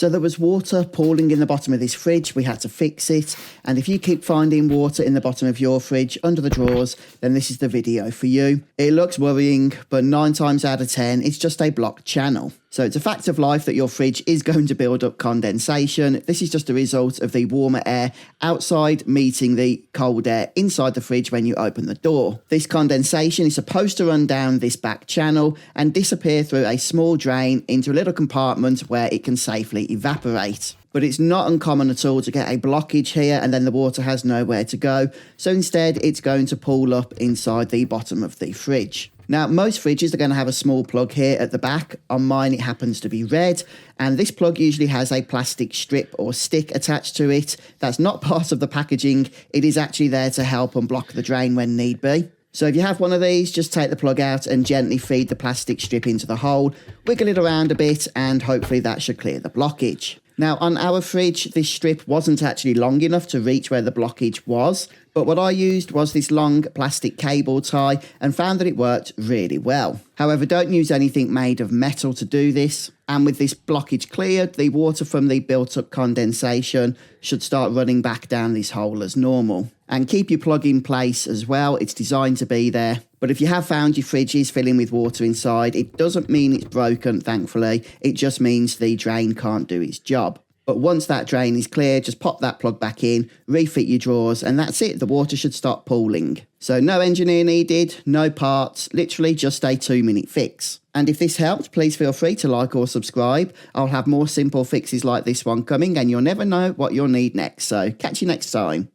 So there was water pooling in the bottom of this fridge, we had to fix it, and if you keep finding water in the bottom of your fridge under the drawers, then this is the video for you. It looks worrying, but 9 times out of 10 it's just a blocked channel. So it's a fact of life that your fridge is going to build up condensation. This is just a result of the warmer air outside meeting the cold air inside the fridge when you open the door. This condensation is supposed to run down this back channel and disappear through a small drain into a little compartment where it can safely evaporate. But it's not uncommon at all to get a blockage here and then the water has nowhere to go. So instead it's going to pool up inside the bottom of the fridge. Now, most fridges are going to have a small plug here at the back. On mine, it happens to be red. And this plug usually has a plastic strip or stick attached to it. That's not part of the packaging. It is actually there to help unblock the drain when need be. So if you have one of these, just take the plug out and gently feed the plastic strip into the hole, wiggle it around a bit, and hopefully that should clear the blockage. Now, on our fridge, this strip wasn't actually long enough to reach where the blockage was, but what I used was this long plastic cable tie and found that it worked really well. However, don't use anything made of metal to do this. And with this blockage cleared, the water from the built-up condensation should start running back down this hole as normal. And keep your plug in place as well. It's designed to be there. But if you have found your fridge is filling with water inside, it doesn't mean it's broken, thankfully. It just means the drain can't do its job. But once that drain is clear, just pop that plug back in, refit your drawers, and that's it. The water should stop pooling. So no engineer needed, no parts, literally just a 2-minute fix. And if this helped, please feel free to like or subscribe. I'll have more simple fixes like this one coming, and you'll never know what you'll need next. So catch you next time.